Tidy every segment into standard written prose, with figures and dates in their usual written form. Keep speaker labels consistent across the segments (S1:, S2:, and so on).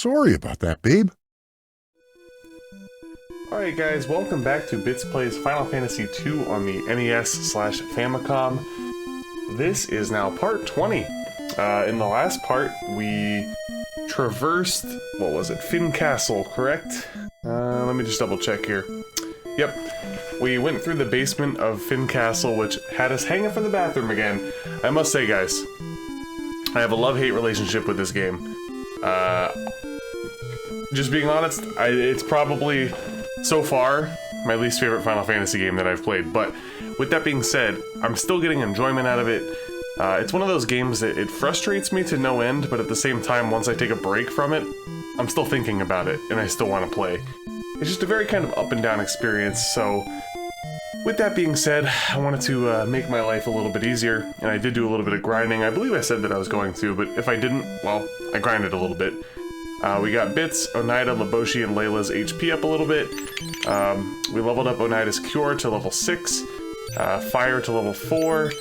S1: Sorry about that, babe.
S2: Alright guys, welcome back to Bits Plays Final Fantasy II on the NES/Famicom. This is now part 20. In the last part, we traversed, what was it, Finn Castle, correct? Let me just double check here. Yep, we went through the basement of Finn Castle, which had us hanging from the bathroom again. I must say, guys, I have a love-hate relationship with this game. Just being honest, it's probably, so far, my least favorite Final Fantasy game that I've played. But with that being said, I'm still getting enjoyment out of it. It's one of those games that it frustrates me to no end, but at the same time, once I take a break from it, I'm still thinking about it, and I still want to play. It's just a very kind of up and down experience, so with that being said, I wanted to make my life a little bit easier, and I did do a little bit of grinding. I believe I said that I was going to, but if I didn't, well, I grinded a little bit. We got Bits, Oneida, Laboshi, and Layla's HP up a little bit. We leveled up Oneida's Cure to level 6, Fire to level 4.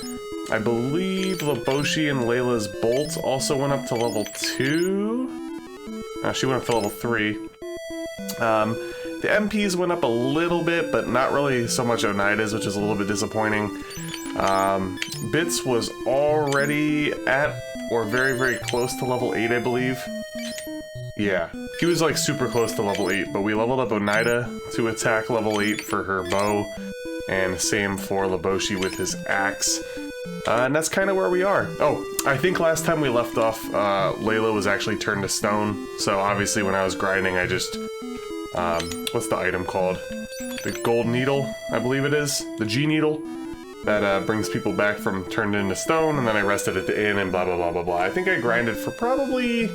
S2: I believe Laboshi and Layla's Bolt also went up to level 2. She went up to level 3. The MPs went up a little bit, but not really so much Oneida's, which is a little bit disappointing. Bits was already at, or very, very close to level 8, I believe. Yeah, he was like super close to level 8, but we leveled up Oneida to attack level 8 for her bow, and same for Laboshi with his axe. And that's kind of where we are. Oh, I think last time we left off, Layla was actually turned to stone, so obviously when I was grinding I just, what's the item called? The gold needle, I believe it is? The G needle? That brings people back from turned into stone, and then I rested at the inn and blah blah blah blah blah. I think I grinded for probably,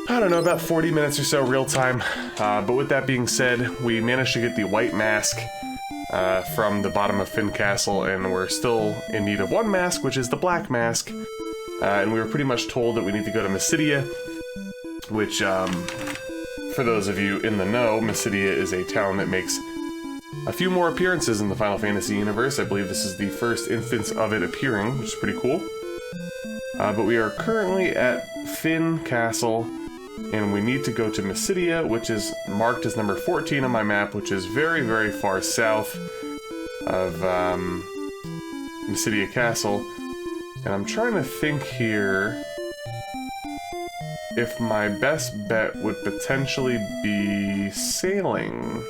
S2: I don't know, about 40 minutes or so real time. But with that being said, we managed to get the white mask from the bottom of Finn Castle, and we're still in need of one mask, which is the black mask. And we were pretty much told that we need to go to Mysidia, which, for those of you in the know, Mysidia is a town that makes a few more appearances in the Final Fantasy universe. I believe this is the first instance of it appearing, which is pretty cool. But we are currently at Finn Castle, and we need to go to Mysidia, which is marked as number 14 on my map, which is very, very far south of Mysidia Castle. And I'm trying to think here if my best bet would potentially be sailing.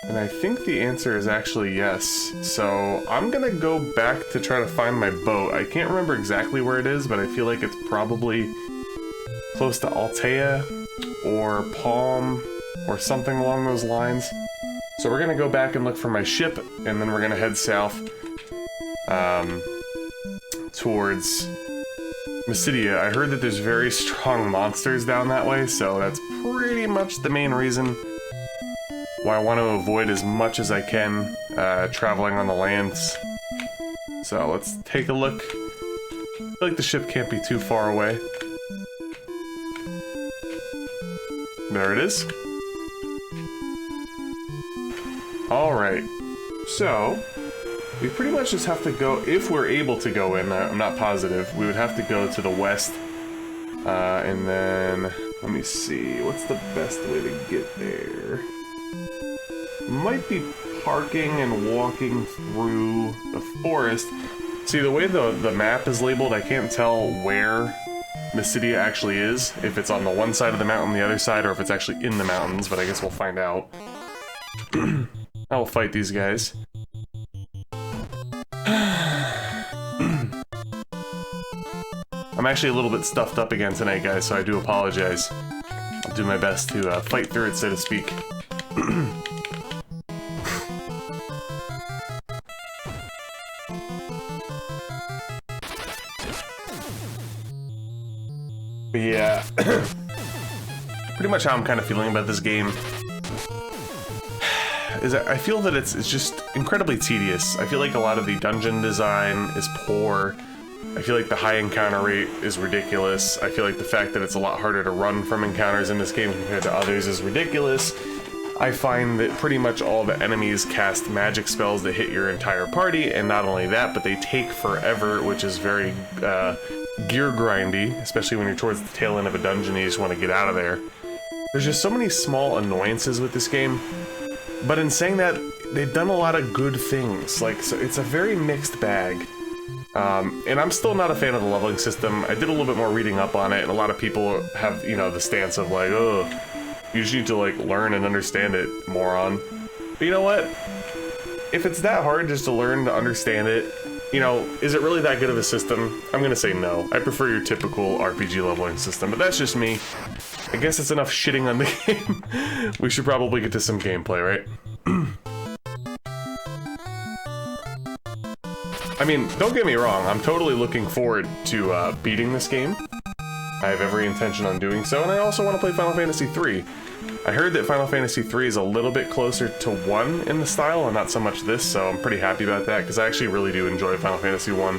S2: And I think the answer is actually yes. So I'm gonna go back to try to find my boat. I can't remember exactly where it is, but I feel like it's probably close to Altea or Palm or something along those lines. So we're gonna go back and look for my ship, and then we're gonna head south towards Mysidia. I heard that there's very strong monsters down that way, so that's pretty much the main reason why I want to avoid as much as I can traveling on the lands. So let's take a look. I feel like the ship can't be too far away. There it is. Alright, so we pretty much just have to go, if we're able to go in, I'm not positive, we would have to go to the west, and then, let me see, what's the best way to get there? Might be parking and walking through the forest. See, the way the map is labeled, I can't tell where Mysidia actually is, if it's on the one side of the mountain, the other side, or if it's actually in the mountains, but I guess we'll find out. I will fight these guys. I'm actually a little bit stuffed up again tonight, guys, so I do apologize. I'll do my best to fight through it, so to speak. But yeah, pretty much how I'm kind of feeling about this game is that I feel that it's just incredibly tedious. I feel like a lot of the dungeon design is poor. I feel like the high encounter rate is ridiculous. I feel like the fact that it's a lot harder to run from encounters in this game compared to others is ridiculous. I find that pretty much all the enemies cast magic spells that hit your entire party, and not only that, but they take forever, which is very gear grindy, especially when you're towards the tail end of a dungeon and you just want to get out of there. There's just so many small annoyances with this game, but in saying that, they've done a lot of good things. Like, so it's a very mixed bag. And I'm still not a fan of the leveling system. I did a little bit more reading up on it, and a lot of people have, you know, the stance of like, oh, you just need to like learn and understand it, moron. But you know what? If it's that hard just to learn to understand it, you know, is it really that good of a system? I'm gonna say no. I prefer your typical RPG leveling system, but that's just me. I guess it's enough shitting on the game. We should probably get to some gameplay, right? I mean, don't get me wrong, I'm totally looking forward to beating this game. I have every intention on doing so, and I also want to play Final Fantasy III. I heard that Final Fantasy III is a little bit closer to 1 in the style, and not so much this, so I'm pretty happy about that, because I actually really do enjoy Final Fantasy I.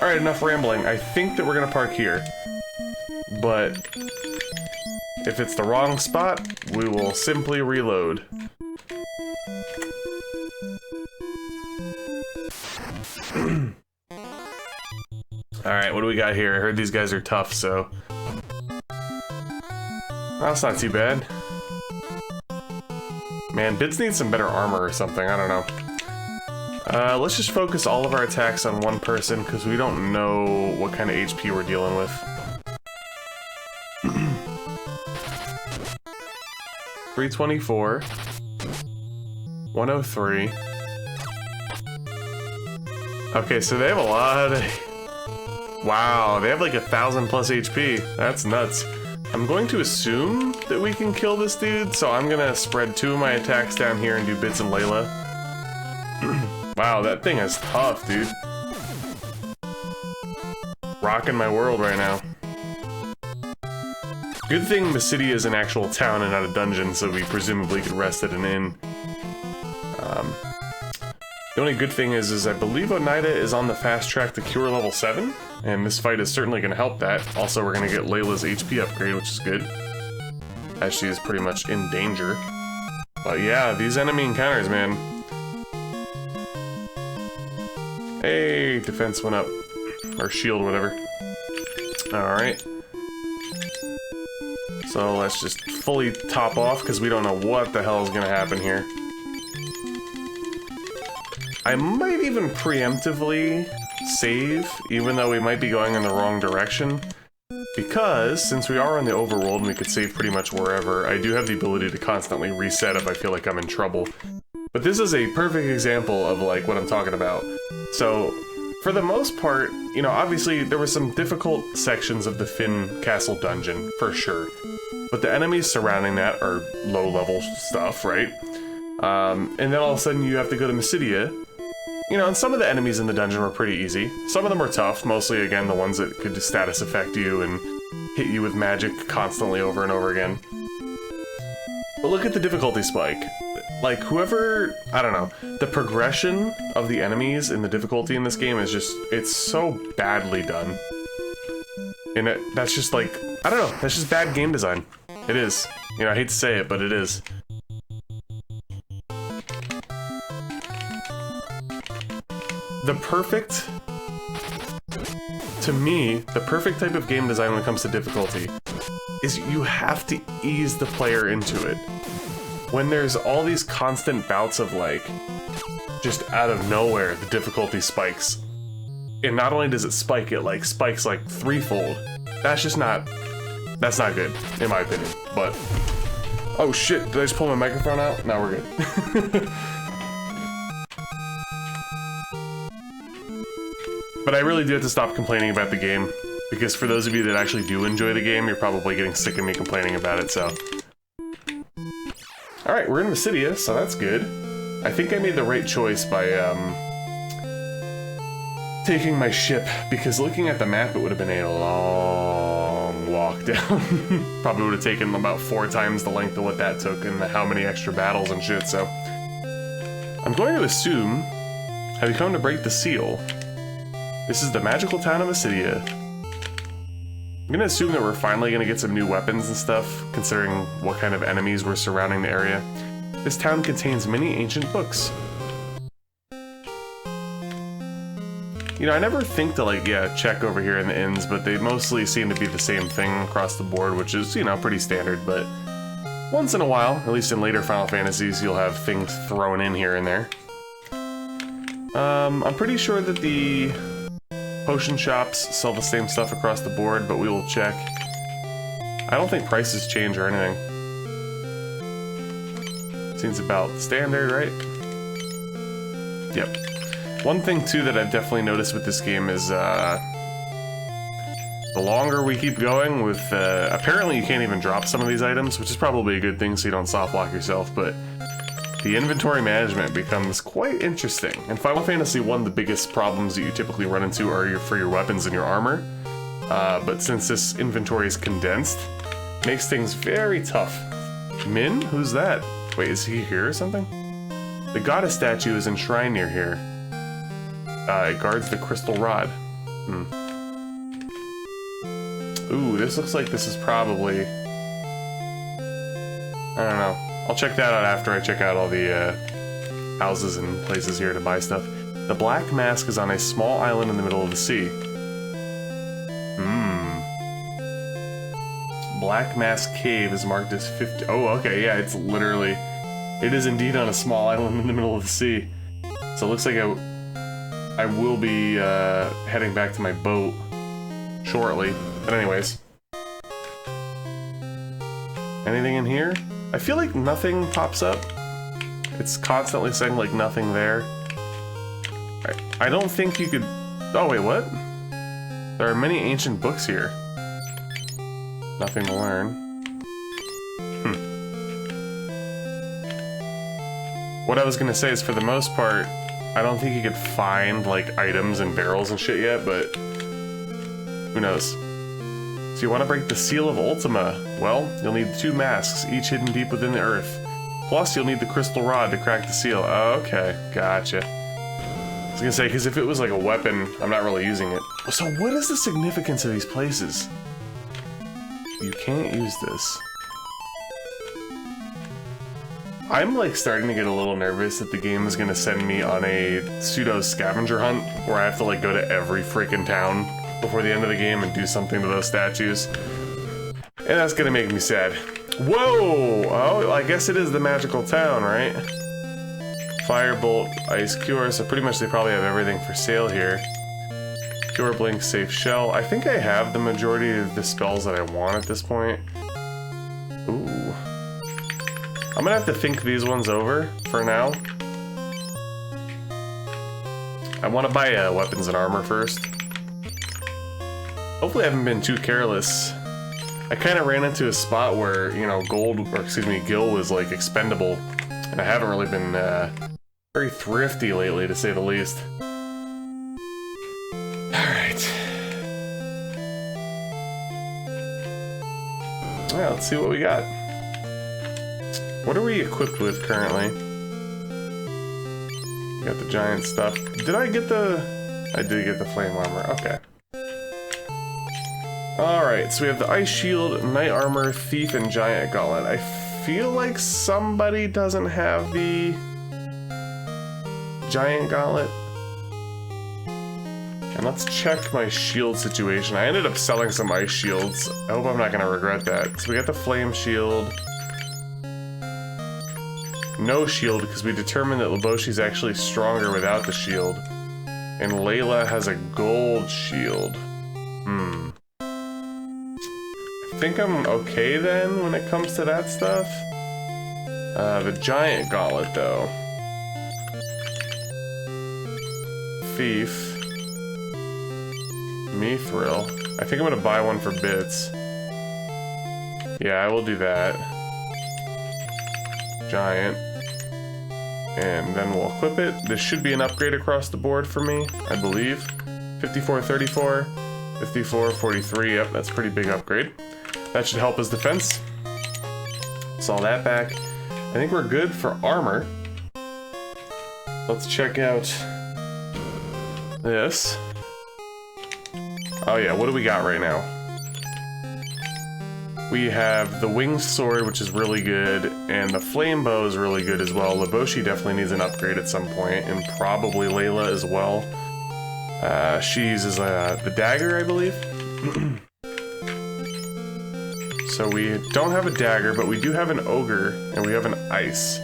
S2: Alright, enough rambling. I think that we're gonna park here. But if it's the wrong spot, we will simply reload. Alright, what do we got here? I heard these guys are tough, so... That's not too bad. Man, Bits needs some better armor or something, I don't know. Let's just focus all of our attacks on one person, because we don't know what kind of HP we're dealing with. 324. 103. Okay, so they have a lot of... Wow, they have like 1,000 plus HP. That's nuts. I'm going to assume that we can kill this dude, so I'm gonna spread 2 of my attacks down here and do Bits and Layla. Wow, that thing is tough, dude. Rocking my world right now. Good thing Mysidia is an actual town and not a dungeon, so we presumably could rest at an inn. The only good thing is I believe Oneida is on the fast track to cure level 7, and this fight is certainly going to help that. Also, we're going to get Layla's HP upgrade, which is good, as she is pretty much in danger. But yeah, these enemy encounters, man. Hey, defense went up. Or shield, whatever. Alright. So let's just fully top off, because we don't know what the hell is going to happen here. I might even preemptively save, even though we might be going in the wrong direction. Because, since we are on the overworld and we could save pretty much wherever, I do have the ability to constantly reset if I feel like I'm in trouble. But this is a perfect example of, like, what I'm talking about. So, for the most part, you know, obviously there were some difficult sections of the Finn Castle dungeon, for sure. But the enemies surrounding that are low-level stuff, right? And then all of a sudden you have to go to Mysidia. You know, and some of the enemies in the dungeon were pretty easy. Some of them were tough, mostly, again, the ones that could status affect you and hit you with magic constantly over and over again. But look at the difficulty spike. Like, whoever... I don't know. The progression of the enemies in the difficulty in this game is just... It's so badly done. And that's just like... I don't know. That's just bad game design. It is. You know, I hate to say it, but it is. The perfect... To me, the perfect type of game design when it comes to difficulty is you have to ease the player into it. When there's all these constant bouts of, like, just out of nowhere, the difficulty spikes. And not only does it spike, it, like, spikes, like, threefold. That's just not... That's not good, in my opinion, but... Oh shit, did I just pull my microphone out? No, we're good. But I really do have to stop complaining about the game, because for those of you that actually do enjoy the game, you're probably getting sick of me complaining about it, so... Alright, we're in Mysidia, so that's good. I think I made the right choice by, taking my ship, because looking at the map, it would have been a long walk down. Probably would have taken about 4 times the length of what that took, and how many extra battles and shit, so... I'm going to assume... Have you come to break the seal? This is the magical town of Mysidia. I'm gonna assume that we're finally gonna get some new weapons and stuff, considering what kind of enemies were surrounding the area. This town contains many ancient books. You know, I never think to, like, yeah, check over here in the inns, but they mostly seem to be the same thing across the board, which is, you know, pretty standard, but once in a while, at least in later Final Fantasies, you'll have things thrown in here and there. I'm pretty sure that the potion shops sell the same stuff across the board, but we will check. I don't think prices change or anything. Seems about standard, right? Yep. One thing, too, that I've definitely noticed with this game is, the longer we keep going with, apparently you can't even drop some of these items, which is probably a good thing so you don't soft lock yourself, but the inventory management becomes quite interesting. In Final Fantasy I, the biggest problems that you typically run into are for your weapons and your armor, but since this inventory is condensed, it makes things very tough. Min? Who's that? Wait, is he here or something? The goddess statue is enshrined near here. It guards the crystal rod. Ooh, this looks like this is probably... I don't know. I'll check that out after I check out all the houses and places here to buy stuff. The Black Mask is on a small island in the middle of the sea. Black Mask Cave is marked as 50... Oh, okay, yeah, it's literally... It is indeed on a small island in the middle of the sea. So it looks like I will be heading back to my boat shortly. But anyways. Anything in here? I feel like nothing pops up. It's constantly saying like nothing there. I don't think you could... Oh wait, what? There are many ancient books here. Nothing to learn. What I was gonna say is, for the most part, I don't think you could find like items and barrels and shit yet, but who knows? So you want to break the seal of Ultima? Well, you'll need 2 masks, each hidden deep within the earth. Plus, you'll need the crystal rod to crack the seal. Oh, okay, gotcha. I was gonna say, because if it was like a weapon, I'm not really using it. So what is the significance of these places? You can't use this. I'm like starting to get a little nervous that the game is gonna send me on a pseudo scavenger hunt where I have to like go to every freaking town before the end of the game and do something to those statues. And that's gonna make me sad. Whoa! Oh, I guess it is the magical town, right? Firebolt, Ice Cure, so pretty much they probably have everything for sale here. Cure Blink, Safe Shell. I think I have the majority of the spells that I want at this point. Ooh. I'm gonna have to think these ones over for now. I want to buy weapons and armor first. Hopefully I haven't been too careless. I kind of ran into a spot where, you know, Gil was like expendable, and I haven't really been very thrifty lately, to say the least. Alright. Well, let's see what we got. What are we equipped with currently? We got the giant stuff. Did I get the... I did get the flame armor. Okay. Alright, so we have the Ice Shield, Knight Armor, Thief, and Giant Gauntlet. I feel like somebody doesn't have the... Giant Gauntlet. And let's check my shield situation. I ended up selling some Ice Shields. I hope I'm not going to regret that. So we got the Flame Shield. No shield, because we determined that Leboshi's actually stronger without the shield. And Layla has a gold shield. I think I'm okay then when it comes to that stuff. The giant gauntlet though. Thief. Mithril. I think I'm gonna buy one for bits. Yeah, I will do that. Giant. And then we'll equip it. This should be an upgrade across the board for me, I believe. 54, 34, 54, 43. Yep, that's a pretty big upgrade. That should help his defense. Saw that back. I think we're good for armor. Let's check out this. Oh yeah, what do we got right now? We have the winged sword, which is really good, and the flame bow is really good as well. Leboshi definitely needs an upgrade at some point, and probably Layla as well. She uses the dagger, I believe. So we don't have a dagger, but we do have an ogre, and we have an ice.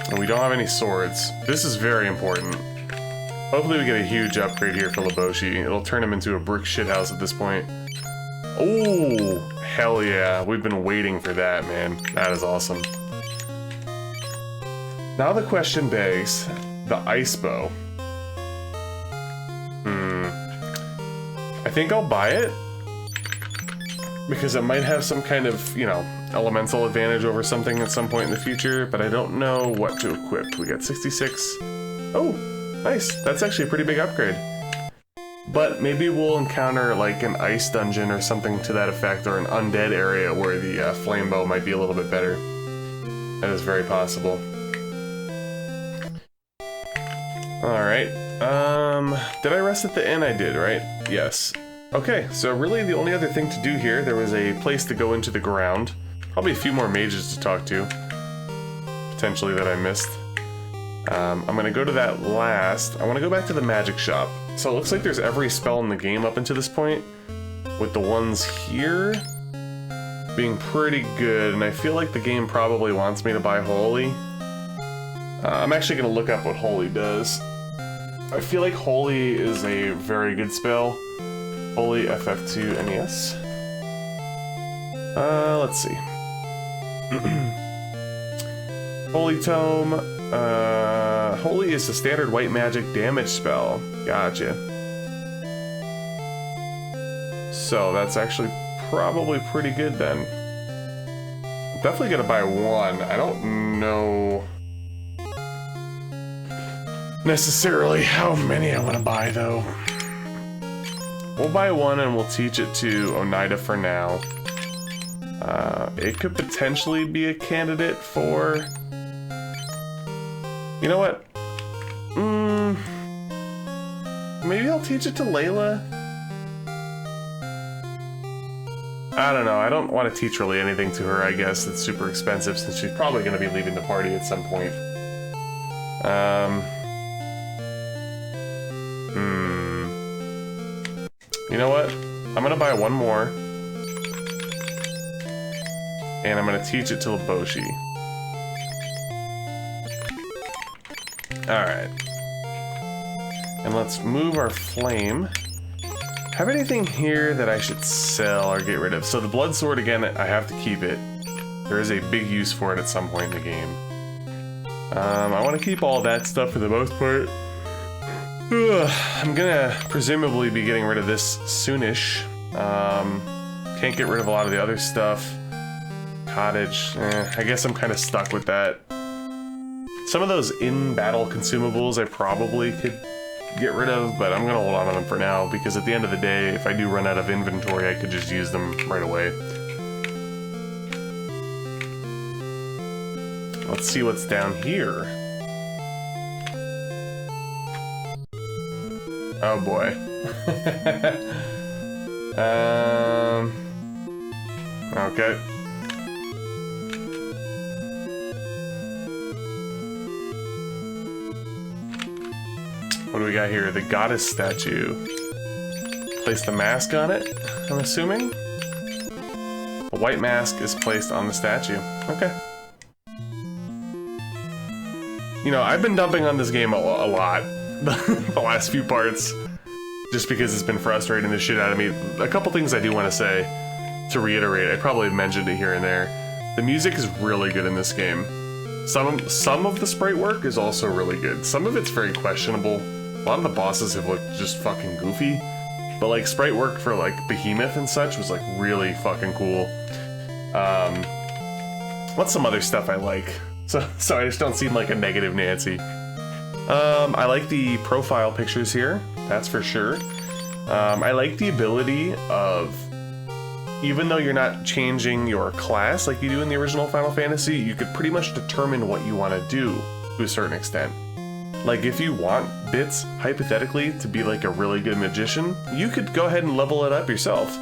S2: And we don't have any swords. This is very important. Hopefully we get a huge upgrade here for Leboshi. It'll turn him into a brick shithouse at this point. Oh, hell yeah. We've been waiting for that, man. That is awesome. Now the question begs, the ice bow. I think I'll buy it. Because it might have some kind of, you know, elemental advantage over something at some point in the future, but I don't know what to equip. We got 66. Oh, nice. That's actually a pretty big upgrade. But maybe we'll encounter like an ice dungeon or something to that effect, or an undead area where the flame bow might be a little bit better. That is very possible. Alright. Did I rest at the inn? I did, right? Yes. Okay, so really the only other thing to do here, there was a place to go into the ground. Probably a few more mages to talk to. Potentially that I missed. I'm gonna go to that last. I wanna go back to the magic shop. So it looks like there's every spell in the game up until this point, with the ones here being pretty good, and I feel like the game probably wants me to buy Holy. I'm actually gonna look up what Holy does. I feel like Holy is a very good spell. Holy FF2 NES. Let's see. Holy Tome. Holy is a standard white magic damage spell. Gotcha. So that's actually probably pretty good then. Definitely gonna buy one. I don't know necessarily how many I want to buy though. We'll buy one and we'll teach it to Oneida for now. It could potentially be a candidate for... You know what? Maybe I'll teach it to Layla? I don't know, I don't want to teach really anything to her, I guess. It's super expensive since she's probably going to be leaving the party at some point. You know what? I'm gonna buy one more. And I'm gonna teach it to Leboshi. Alright. And let's move our flame. Have anything here that I should sell or get rid of? So the blood sword, again, I have to keep it. There is a big use for it at some point in the game. I want to keep all that stuff for the most part. I'm gonna presumably be getting rid of this soonish. Can't get rid of a lot of the other stuff. Cottage, I guess I'm kind of stuck with that. Some of those in-battle consumables I probably could get rid of, but I'm gonna hold on to them for now, because at the end of the day, if I do run out of inventory, I could just use them right away. Let's see what's down here. Oh boy. Okay. What do we got here? The goddess statue. Place the mask on it, I'm assuming? A white mask is placed on the statue. Okay. You know, I've been dumping on this game a lot. The last few parts, just because it's been frustrating the shit out of me. A couple things I do want to say, to reiterate, I probably mentioned it here and there. The music is really good in this game. Some of the sprite work is also really good. Some of it's very questionable. A lot of the bosses have looked just fucking goofy. But like sprite work for like Behemoth and such was like really fucking cool. What's some other stuff I like? So I just don't seem like a negative Nancy. I like the profile pictures here, that's for sure. I like the ability of, even though you're not changing your class like you do in the original Final Fantasy, you could pretty much determine what you want to do to a certain extent. Like if you want Bits, hypothetically, to be like a really good magician, you could go ahead and level it up yourself.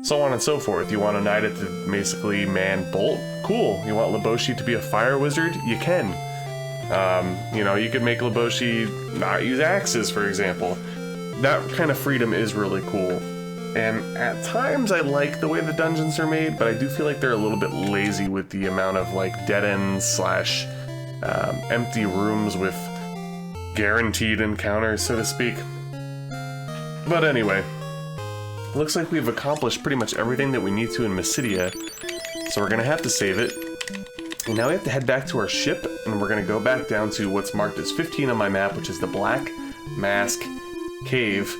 S2: So on and so forth. You want Oneida to basically man Bolt? Cool. You want Leboshi to be a fire wizard? You can. You know, you could make Laboshi not use axes, for example. That kind of freedom is really cool. And at times I like the way the dungeons are made, but I do feel like they're a little bit lazy with the amount of like dead ends slash empty rooms with guaranteed encounters, so to speak. But anyway, looks like we've accomplished pretty much everything that we need to in Mysidia, so we're gonna have to save it. And now we have to head back to our ship, and we're gonna go back down to what's marked as 15 on my map, which is the Black Mask Cave.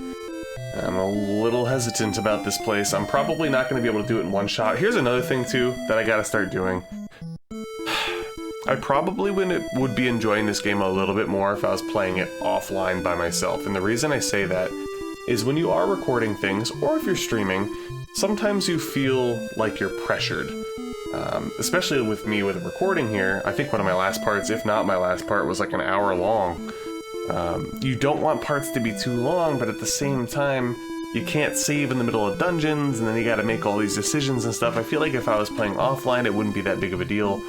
S2: I'm a little hesitant about this place. I'm probably not going to be able to do it in one shot. Here's another thing, too, that I gotta start doing. I probably would be enjoying this game a little bit more if I was playing it offline by myself. And the reason I say that is when you are recording things, or if you're streaming, sometimes you feel like you're pressured. Especially with me with recording here. I think one of my last parts, if not my last part, was like an hour long. You don't want parts to be too long, but at the same time, you can't save in the middle of dungeons, and then you gotta make all these decisions and stuff. I feel like if I was playing offline, it wouldn't be that big of a deal.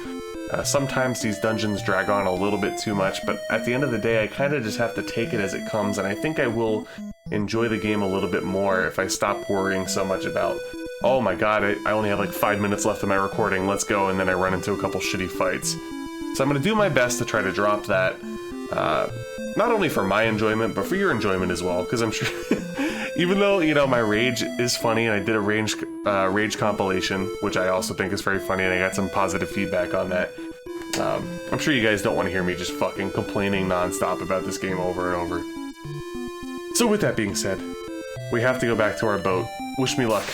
S2: Sometimes these dungeons drag on a little bit too much, but at the end of the day, I kind of just have to take it as it comes, and I think I will enjoy the game a little bit more if I stop worrying so much about, oh my god, I only have like 5 minutes left of my recording, let's go, and then I run into a couple shitty fights. So I'm gonna do my best to try to drop that. Not only for my enjoyment, but for your enjoyment as well, because I'm sure, even though, you know, my rage is funny, and I did a rage compilation, which I also think is very funny, and I got some positive feedback on that. I'm sure you guys don't want to hear me just fucking complaining nonstop about this game over and over. So with that being said, we have to go back to our boat. Wish me luck.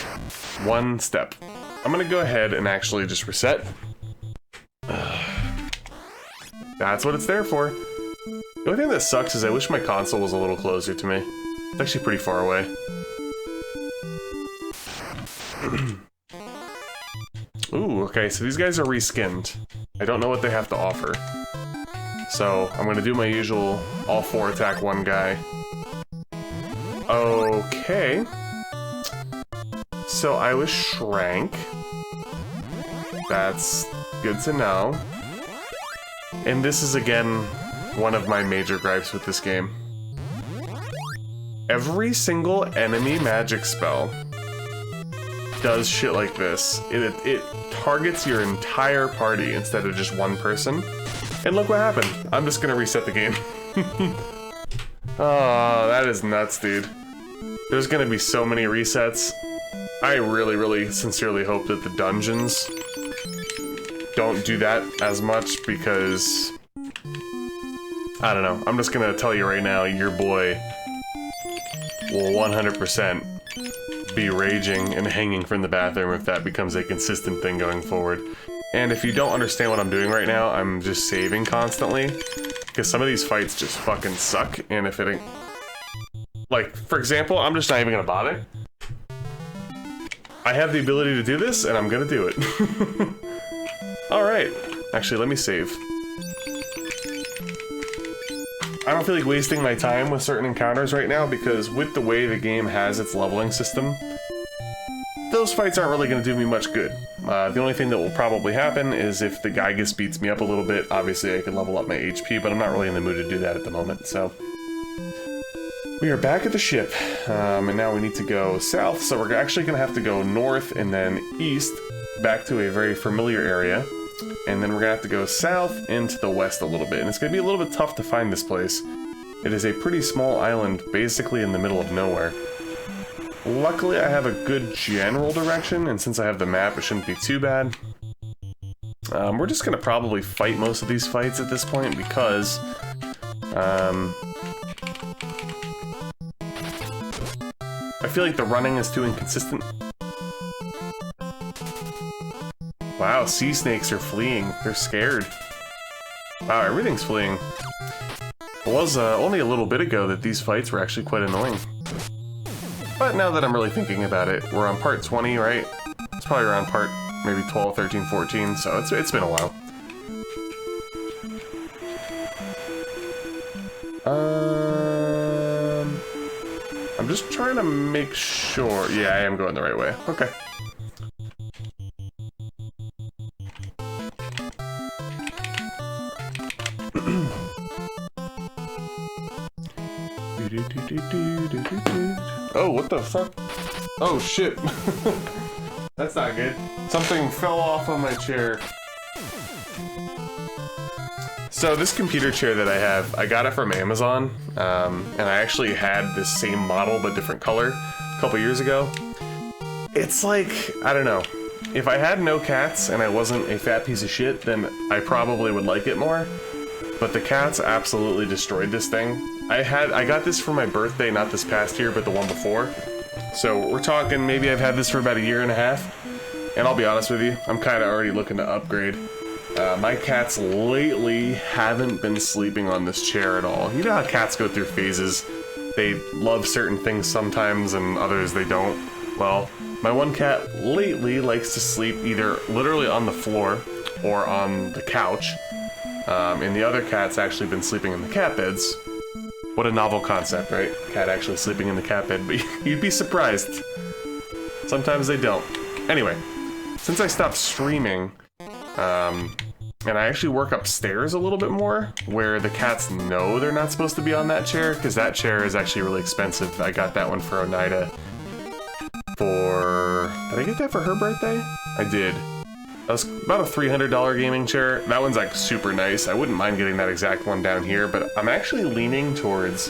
S2: One step. I'm gonna go ahead and actually just reset. That's what it's there for. The only thing that sucks is I wish my console was a little closer to me. It's actually pretty far away. Ooh, okay, so these guys are reskinned. I don't know what they have to offer. So, I'm gonna do my usual all-4 attack one guy. Okay. So I was shrank. That's good to know. And this is, again, one of my major gripes with this game. Every single enemy magic spell does shit like this. It targets your entire party instead of just one person. And look what happened. I'm just gonna reset the game. Oh, that is nuts, dude. There's gonna be so many resets. I really, really sincerely hope that the dungeons don't do that as much, because I don't know. I'm just gonna tell you right now, your boy will 100% be raging and hanging from the bathroom if that becomes a consistent thing going forward. And if you don't understand what I'm doing right now, I'm just saving constantly, because some of these fights just fucking suck, and if it ain't... Like, for example, I'm just not even gonna bother. I have the ability to do this, and I'm gonna do it. Alright. Actually, let me save. I don't feel like wasting my time with certain encounters right now, because with the way the game has its leveling system, those fights aren't really going to do me much good. The only thing that will probably happen is if the guy just beats me up a little bit. Obviously I can level up my HP, but I'm not really in the mood to do that at the moment, so... We are back at the ship, and now we need to go south, so we're actually going to have to go north and then east, back to a very familiar area. And then we're gonna have to go south into the west a little bit, and it's gonna be a little bit tough to find this place. It is a pretty small island, basically in the middle of nowhere. Luckily, I have a good general direction, and since I have the map, it shouldn't be too bad. We're just gonna probably fight most of these fights at this point, because... I feel like the running is too inconsistent. Wow, sea snakes are fleeing. They're scared. Wow, everything's fleeing. It was only a little bit ago that these fights were actually quite annoying. But now that I'm really thinking about it, we're on part 20, right? It's probably around part maybe 12, 13, 14, so it's been a while. I'm just trying to make sure... Yeah, I am going the right way. Okay. Oh, what the fuck? Oh, shit. That's not good. Something fell off on my chair. So this computer chair that I have, I got it from Amazon, and I actually had this same model but different color a couple years ago. It's like, I don't know, if I had no cats and I wasn't a fat piece of shit, then I probably would like it more. But the cats absolutely destroyed this thing. I got this for my birthday, not this past year, but the one before. So we're talking, maybe I've had this for about a year and a half. And I'll be honest with you, I'm kind of already looking to upgrade. My cats lately haven't been sleeping on this chair at all. You know how cats go through phases. They love certain things sometimes and others they don't. Well, my one cat lately likes to sleep either literally on the floor or on the couch. And the other cat's actually been sleeping in the cat beds. What a novel concept, right? Cat actually sleeping in the cat bed, but you'd be surprised. Sometimes they don't. Anyway, since I stopped streaming, and I actually work upstairs a little bit more, where the cats know they're not supposed to be on that chair, because that chair is actually really expensive. I got that one for Oneida for... Did I get that for her birthday? I did. That was about a $300 gaming chair. That one's like super nice. I wouldn't mind getting that exact one down here, but I'm actually leaning towards...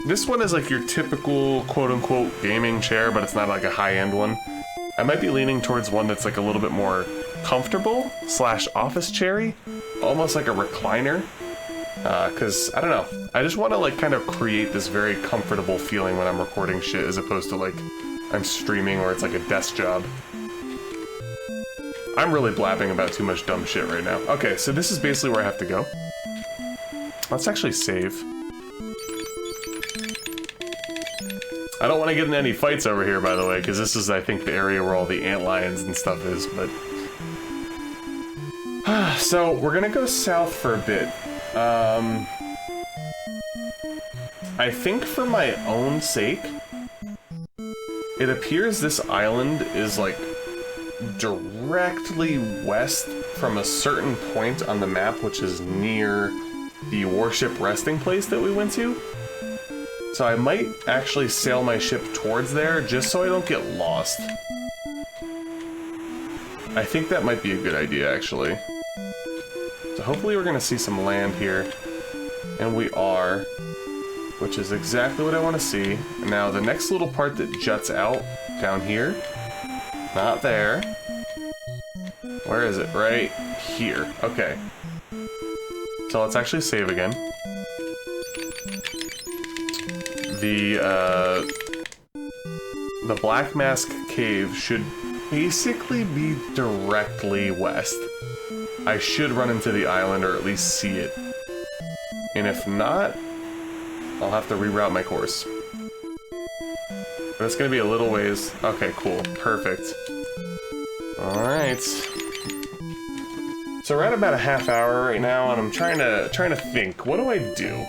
S2: this one is like your typical quote-unquote gaming chair, but it's not like a high-end one. I might be leaning towards one that's like a little bit more comfortable / office chair-y, almost like a recliner. Cause I don't know, I just want to like kind of create this very comfortable feeling when I'm recording shit as opposed to like I'm streaming or it's like a desk job. I'm really blabbing about too much dumb shit right now. Okay, so this is basically where I have to go. Let's actually save. I don't want to get in any fights over here, by the way, because this is, I think, the area where all the antlions and stuff is, but... So, we're gonna go south for a bit. I think for my own sake, it appears this island is, like, directly west from a certain point on the map, which is near the warship resting place that we went to. So I might actually sail my ship towards there, just so I don't get lost. I think that might be a good idea, actually. So hopefully we're gonna see some land here. And we are, which is exactly what I want to see. Now the next little part that juts out down here, not there. Where is it? Right here. Okay. So let's actually save again. The Black Mask Cave should basically be directly west. I should run into the island or at least see it. And if not, I'll have to reroute my course. But it's gonna be a little ways. Okay, cool. Perfect. Alright. So we're at about a half hour right now, and I'm trying to think. What do I do?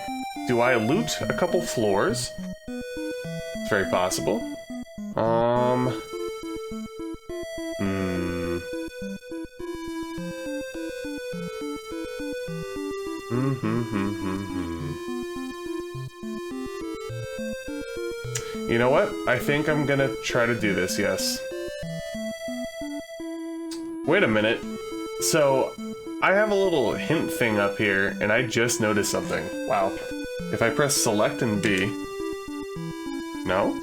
S2: Do I loot a couple floors? It's very possible. You know what? I think I'm gonna try to do this, yes. Wait a minute. So, I have a little hint thing up here, and I just noticed something. Wow. If I press select and B... No?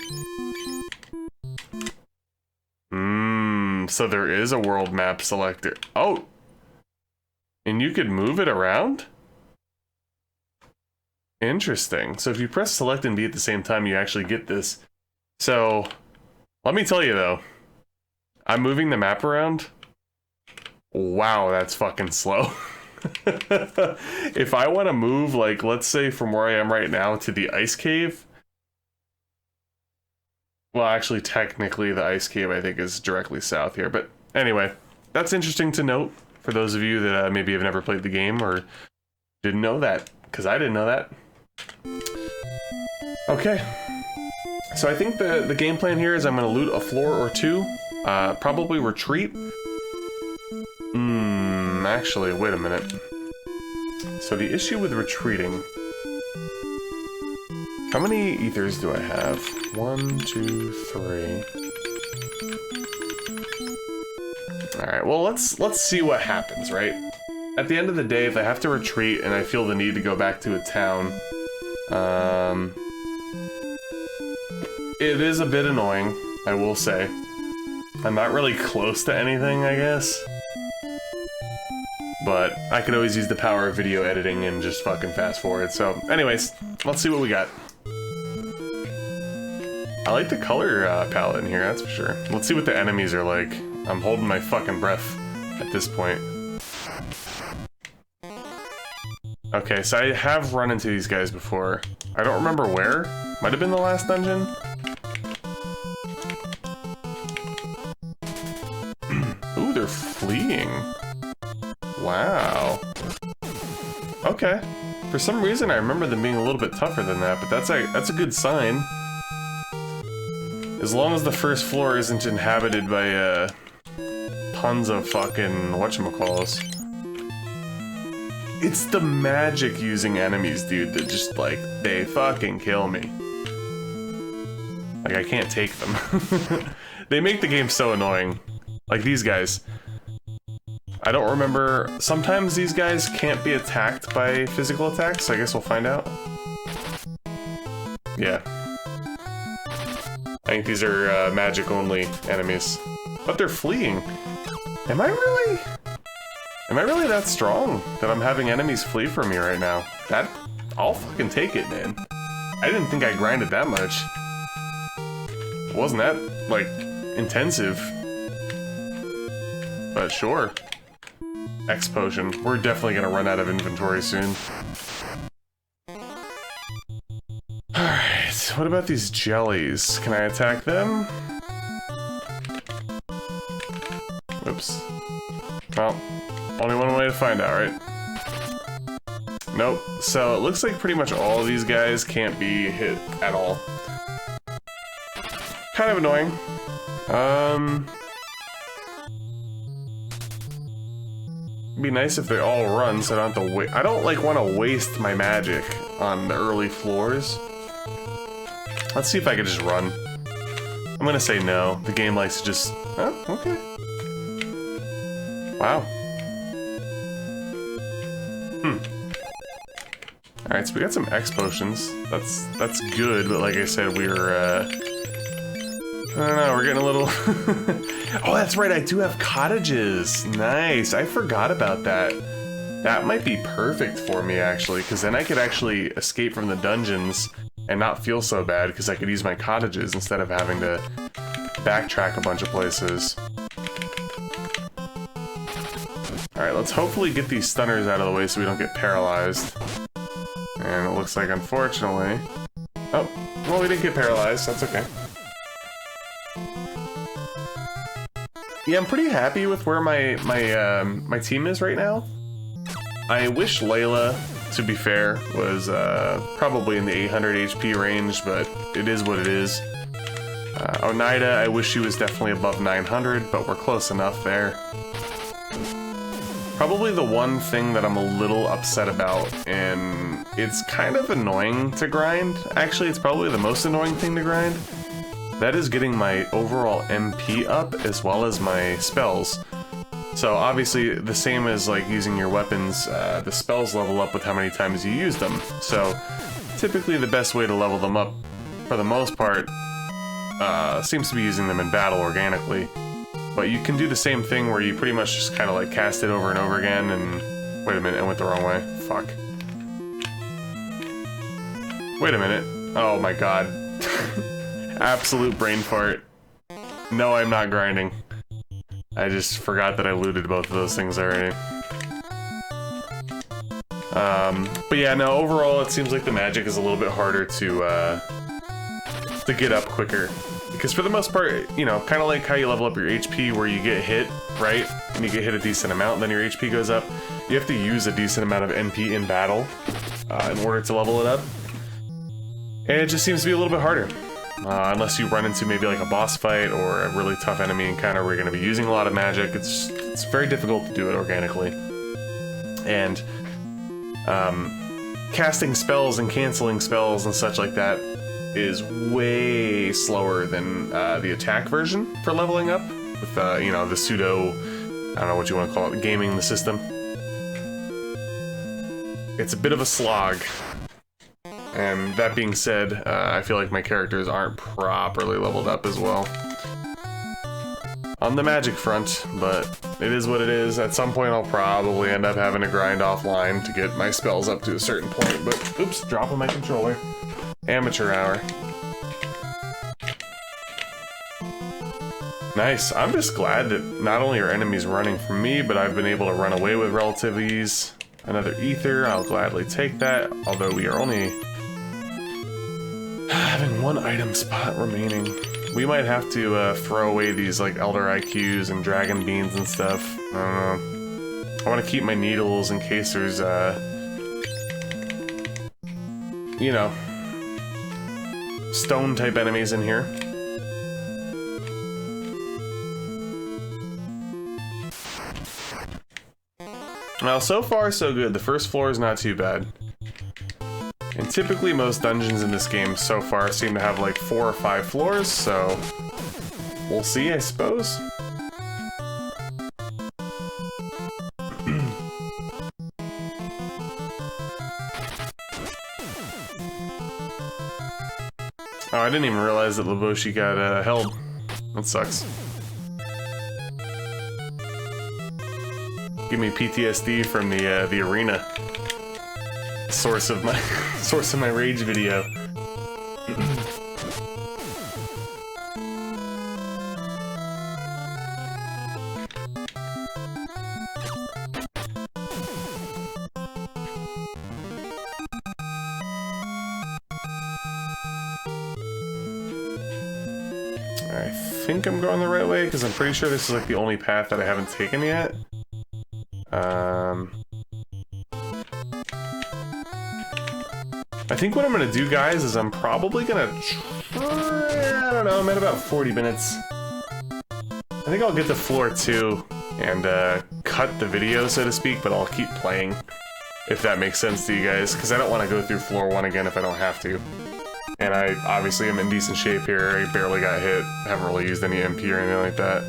S2: So there is a world map selector. Oh! And you could move it around? Interesting. So if you press select and B at the same time, you actually get this. So, let me tell you though. I'm moving the map around. Wow, that's fucking slow. If I want to move, like, let's say from where I am right now to the ice cave. Well, actually, technically, the ice cave, I think, is directly south here. But anyway, that's interesting to note for those of you that maybe have never played the game or didn't know that, because I didn't know that. Okay. So I think the game plan here is I'm going to loot a floor or two, probably retreat. Actually, wait a minute. So the issue with retreating How many ethers do I have? 1, 2, 3. Alright, well, let's see what happens, right? At the end of the day, if I have to retreat and I feel the need to go back to a town, it is a bit annoying, I will say. I'm not really close to anything, I guess. But I could always use the power of video editing and just fucking fast forward. So, anyways, let's see what we got. I like the color palette in here, that's for sure. Let's see what the enemies are like. I'm holding my fucking breath at this point. Okay, so I have run into these guys before. I don't remember where. Might have been the last dungeon. Ooh, they're fleeing. Wow. Okay. For some reason, I remember them being a little bit tougher than that, but that's a good sign. As long as the first floor isn't inhabited by tons of fucking whatchamacalls. It's the magic using enemies, dude, that just, like, they fucking kill me. Like, I can't take them. They make the game so annoying. Like these guys. I don't remember... Sometimes these guys can't be attacked by physical attacks, so I guess we'll find out. Yeah. I think these are magic-only enemies. But they're fleeing. Am I really that strong that I'm having enemies flee from me right now? I'll fucking take it, man. I didn't think I grinded that much. It wasn't that, like, intensive. But sure. X potion. We're definitely gonna run out of inventory soon. Alright, what about these jellies? Can I attack them? Whoops. Well, only one way to find out, right? Nope. So it looks like pretty much all of these guys can't be hit at all. Kind of annoying. It'd be nice if they all run so I don't have to wait. I don't like want to waste my magic on the early floors. Let's see if I can just run. I'm gonna say no. The game likes to just... Oh, okay. Wow. Alright, so we got some X potions. That's good, but like I said, we're I don't know, we're getting a little... Oh, that's right, I do have cottages. Nice, I forgot about that. That might be perfect for me, actually, because then I could actually escape from the dungeons and not feel so bad, because I could use my cottages instead of having to backtrack a bunch of places. Alright, let's hopefully get these stunners out of the way so we don't get paralyzed. And it looks like, unfortunately... Oh, well, we didn't get paralyzed, that's okay. Yeah, I'm pretty happy with where my team is right now. I wish Layla, to be fair, was probably in the 800 HP range, but it is what it is. Oneida, I wish she was definitely above 900, but we're close enough there. Probably the one thing that I'm a little upset about, and it's kind of annoying to grind. Actually, it's probably the most annoying thing to grind. That is getting my overall MP up as well as my spells. So obviously, the same as like using your weapons, the spells level up with how many times you use them. So typically the best way to level them up, for the most part, seems to be using them in battle organically. But you can do the same thing where you pretty much just kind of like cast it over and over again and... Wait a minute, I went the wrong way. Fuck. Wait a minute. Oh my god. Absolute brain fart. No, I'm not grinding. I just forgot that I looted both of those things already. But yeah, no, overall it seems like the magic is a little bit harder to get up quicker. Because for the most part, you know, kind of like how you level up your HP where you get hit, right? And you get hit a decent amount, and then your HP goes up. You have to use a decent amount of MP in battle in order to level it up. And it just seems to be a little bit harder. Unless you run into maybe like a boss fight or a really tough enemy encounter where you're going to be using a lot of magic. It's very difficult to do it organically. And casting spells and canceling spells and such like that is way slower than the attack version for leveling up with you know, the pseudo, I don't know what you want to call it, gaming the system. It's a bit of a slog. And that being said, I feel like my characters aren't properly leveled up as well on the magic front, but it is what it is. At some point I'll probably end up having to grind offline to get my spells up to a certain point, but oops, dropping my controller. Amateur hour. Nice. I'm just glad that not only are enemies running from me, but I've been able to run away with relative ease. Another ether, I'll gladly take that, although we are only having one item spot remaining. We might have to throw away these like Elder IQs and Dragon Beans and stuff. I don't know. I want to keep my needles in case there's, you know, stone type enemies in here. Well, so far so good. The first floor is not too bad. And typically most dungeons in this game so far seem to have like 4 or 5 floors, so we'll see, I suppose. Oh, I didn't even realize that Laboshi got held. That sucks. Give me PTSD from the arena. Source of my rage video. I think I'm going the right way because I'm pretty sure this is like the only path that I haven't taken yet. I think what I'm gonna do, guys, is I'm probably gonna try, I don't know, I'm at about 40 minutes. I think I'll get to floor 2 and cut the video, so to speak, but I'll keep playing, if that makes sense to you guys, because I don't want to go through floor 1 again if I don't have to. And I obviously am in decent shape here, I barely got hit, haven't really used any MP or anything like that.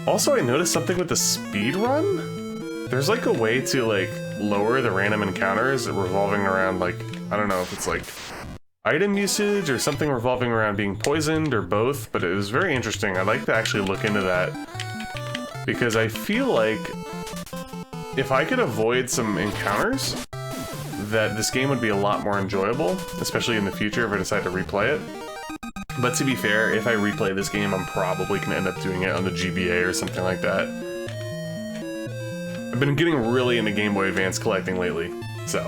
S2: Also, I noticed something with the speed run. There's like a way to like lower the random encounters revolving around like, I don't know if it's like item usage or something revolving around being poisoned or both, but it was very interesting. I'd like to actually look into that because I feel like if I could avoid some encounters, that this game would be a lot more enjoyable, especially in the future if I decide to replay it. But to be fair, if I replay this game, I'm probably going to end up doing it on the GBA or something like that. I've been getting really into Game Boy Advance collecting lately, so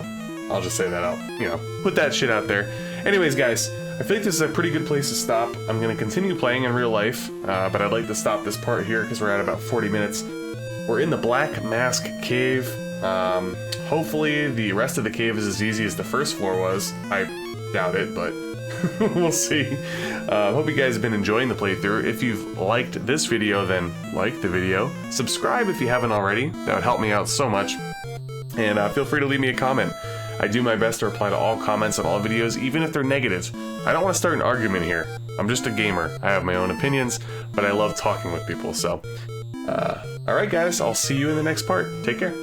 S2: I'll just say that I'll, you know, put that shit out there. Anyways, guys, I think this is a pretty good place to stop. I'm going to continue playing in real life, but I'd like to stop this part here because we're at about 40 minutes. We're in the Black Mask Cave. Hopefully the rest of the cave is as easy as the first floor was. I doubt it, but we'll see. Hope you guys have been enjoying the playthrough. If you've liked this video, then like the video. Subscribe if you haven't already. That would help me out so much. And feel free to leave me a comment. I do my best to reply to all comments on all videos, even if they're negative. I don't want to start an argument here. I'm just a gamer. I have my own opinions, but I love talking with people, so... Alright guys, I'll see you in the next part. Take care.